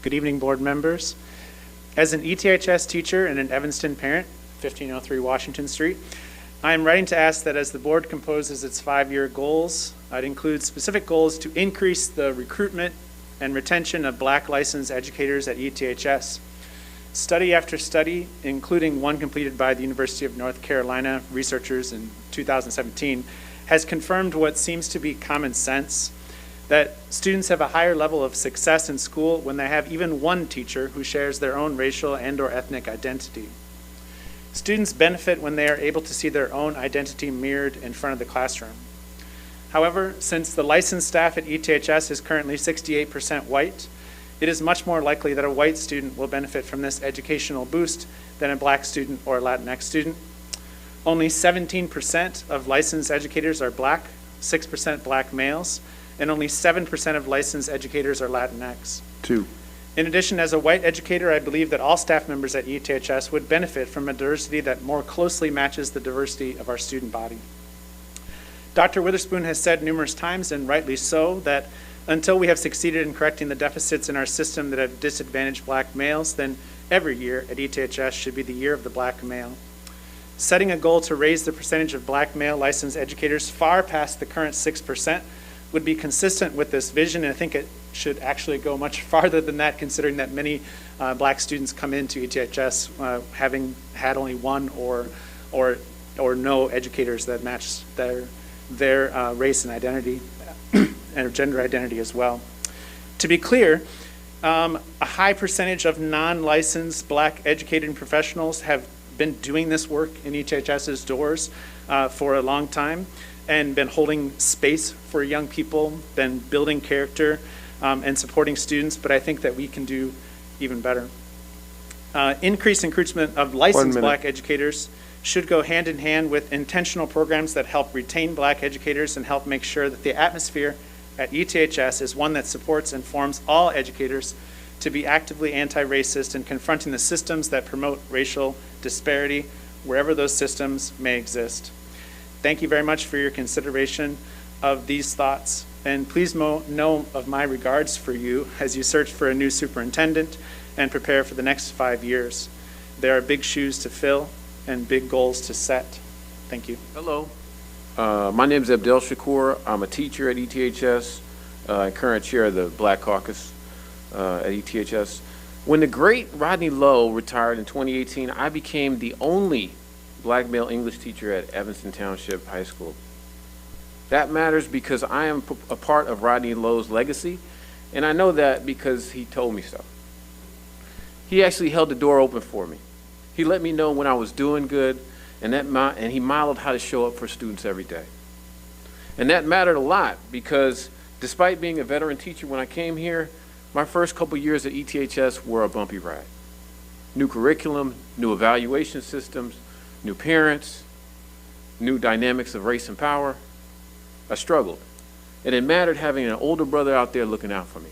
Good evening, board members. As an ETHS teacher and an Evanston parent, 1503 Washington Street, I am writing to ask that as the board composes its 5-year goals, I'd include specific goals to increase the recruitment and retention of Black licensed educators at ETHS. Study after study, including one completed by the University of North Carolina researchers in 2017, has confirmed what seems to be common sense, that students have a higher level of success in school when they have even one teacher who shares their own racial and/or ethnic identity. Students benefit when they are able to see their own identity mirrored in front of the classroom. However, since the licensed staff at ETHS is currently 68% white, it is much more likely that a white student will benefit from this educational boost than a Black student or a Latinx student. Only 17% of licensed educators are Black, 6% Black males, and only 7% of licensed educators are Latinx. 2. In addition, as a white educator, I believe that all staff members at ETHS would benefit from a diversity that more closely matches the diversity of our student body. Dr. Witherspoon has said numerous times, and rightly so, that until we have succeeded in correcting the deficits in our system that have disadvantaged Black males, then every year at ETHS should be the year of the Black male. Setting a goal to raise the percentage of Black male licensed educators far past the current 6% would be consistent with this vision, and I think it should actually go much farther than that, considering that many Black students come into ETHS having had only one or no educators that match their race and identity and gender identity as well. To be clear, a high percentage of non-licensed Black educated professionals have been doing this work in ETHS's doors for a long time, and been holding space for young people, been building character and supporting students, but I think that we can do even better. Increased recruitment of licensed Black educators should go hand in hand with intentional programs that help retain Black educators and help make sure that the atmosphere at ETHS is one that supports and forms all educators to be actively anti-racist and confronting the systems that promote racial disparity wherever those systems may exist. Thank you very much for your consideration of these thoughts, and please know of my regards for you as you search for a new superintendent and prepare for the next 5 years. There are big shoes to fill and big goals to set. Thank you. Hello. My name is Abdel Shakur. I'm a teacher at ETHS, current chair of the Black Caucus at ETHS. When the great Rodney Lowe retired in 2018, I became the only Black male English teacher at Evanston Township High School. That matters because I am a part of Rodney Lowe's legacy, and I know that because he told me so. He actually held the door open for me. He let me know when I was doing good, and he modeled how to show up for students every day. And that mattered a lot because despite being a veteran teacher when I came here, my first couple years at ETHS were a bumpy ride. New curriculum, new evaluation systems, new parents, new dynamics of race and power. I struggled, and it mattered having an older brother out there looking out for me.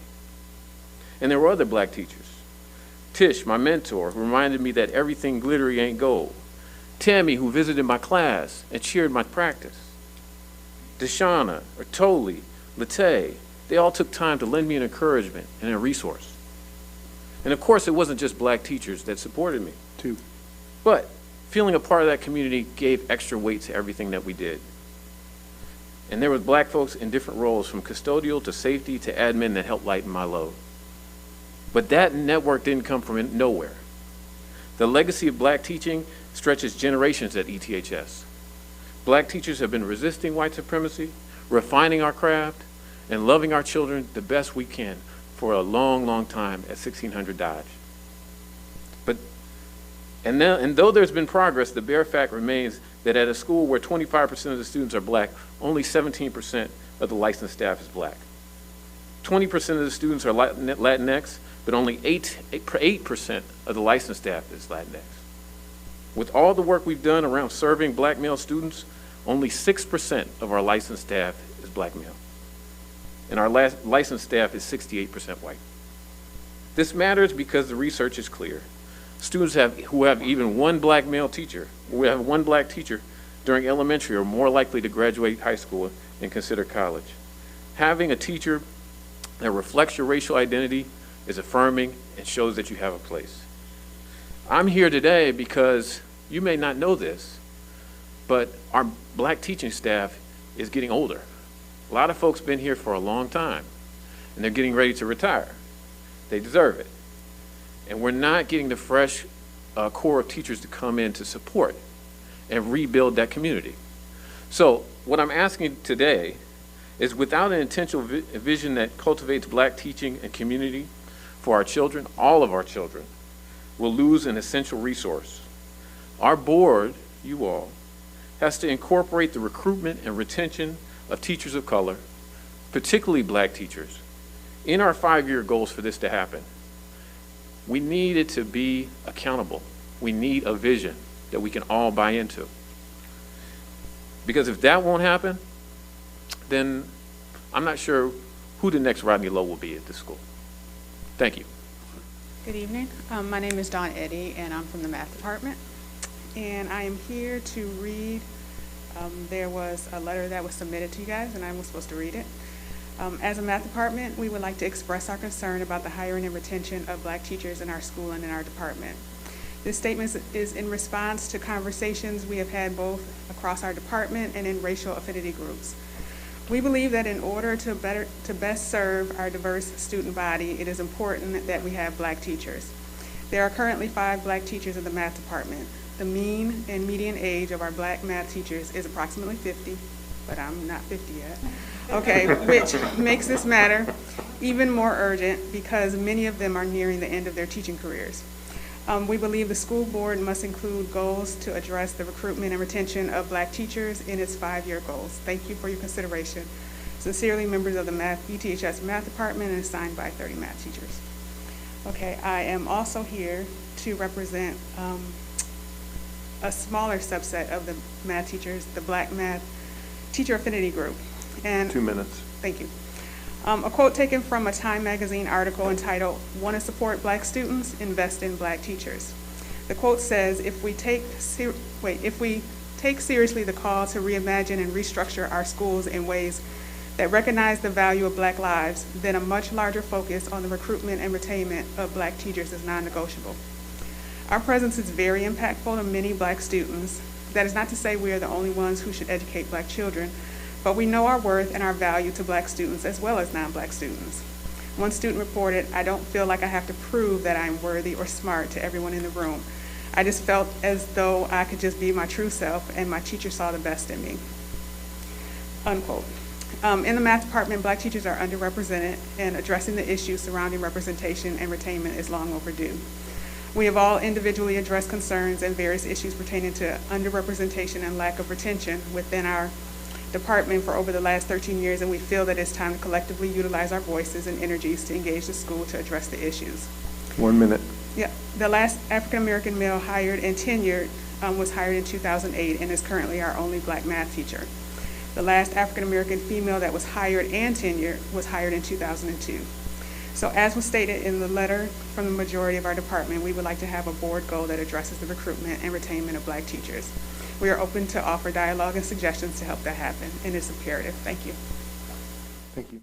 And there were other Black teachers. Tish, my mentor, who reminded me that everything glittery ain't gold. Tammy, who visited my class and cheered my practice. Deshauna, Ertoli, Latae, they all took time to lend me an encouragement and a resource. And of course, it wasn't just Black teachers that supported me. 2. But feeling a part of that community gave extra weight to everything that we did. And there were Black folks in different roles, from custodial to safety to admin, that helped lighten my load. But that network didn't come from nowhere. The legacy of Black teaching stretches generations at ETHS. Black teachers have been resisting white supremacy, refining our craft, and loving our children the best we can for a long, long time at 1600 Dodge. And though there's been progress, the bare fact remains that at a school where 25% of the students are Black, only 17% of the licensed staff is Black. 20% of the students are Latinx, but only 8% of the licensed staff is Latinx. With all the work we've done around serving Black male students, only 6% of our licensed staff is Black male. And our licensed staff is 68% white. This matters because the research is clear. Students who have even one Black male teacher, who have one Black teacher during elementary, are more likely to graduate high school and consider college. Having a teacher that reflects your racial identity is affirming and shows that you have a place. I'm here today because you may not know this, but our black teaching staff is getting older. A lot of folks been here for a long time, and they're getting ready to retire. They deserve it. And we're not getting the fresh core of teachers to come in to support and rebuild that community. So what I'm asking today is, without an intentional vision that cultivates black teaching and community for our children, all of our children, will lose an essential resource. Our board, you all, has to incorporate the recruitment and retention of teachers of color, particularly black teachers, in our 5-year goals for this to happen. We need it to be accountable. We need a vision that we can all buy into. Because if that won't happen, then I'm not sure who the next Rodney Lowe will be at this school. Thank you. Good evening. My name is Dawn Eddy, and I'm from the math department. And I am here to read, there was a letter that was submitted to you guys, and I was supposed to read it. As a math department, we would like to express our concern about the hiring and retention of black teachers in our school and in our department. This statement is in response to conversations we have had both across our department and in racial affinity groups. We believe that in order to best serve our diverse student body, it is important that we have black teachers. There are currently 5 black teachers in the math department. The mean and median age of our black math teachers is approximately 50, but I'm not 50 yet. Okay, which makes this matter even more urgent because many of them are nearing the end of their teaching careers. We believe the school board must include goals to address the recruitment and retention of black teachers in its 5-year goals. Thank you for your consideration. Sincerely, members of the ETHS math department, and signed by 30 math teachers. Okay, I am also here to represent a smaller subset of the math teachers, the Black Math Teacher Affinity Group. And 2 minutes. Thank you. A quote taken from a Time magazine article entitled, "Want to Support Black Students? Invest in Black Teachers." The quote says, if we take seriously the call to reimagine and restructure our schools in ways that recognize the value of black lives, then a much larger focus on the recruitment and retainment of black teachers is non-negotiable. Our presence is very impactful to many black students. That is not to say we are the only ones who should educate black children, but we know our worth and our value to black students as well as non-black students. One student reported, "I don't feel like I have to prove that I'm worthy or smart to everyone in the room. I just felt as though I could just be my true self and my teacher saw the best in me." Unquote. In the math department, black teachers are underrepresented, and addressing the issues surrounding representation and retainment is long overdue. We have all individually addressed concerns and various issues pertaining to underrepresentation and lack of retention within our department for over the last 13 years, and we feel that it's time to collectively utilize our voices and energies to engage the school to address the issues. 1 minute. Yeah, the last African-American male hired and tenured was hired in 2008 and is currently our only black math teacher. The last African-American female that was hired and tenured was hired in 2002. So as was stated in the letter from the majority of our department, we would like to have a board goal that addresses the recruitment and retainment of black teachers. We are open to offer dialogue and suggestions to help that happen, and it's imperative. Thank you. Thank you.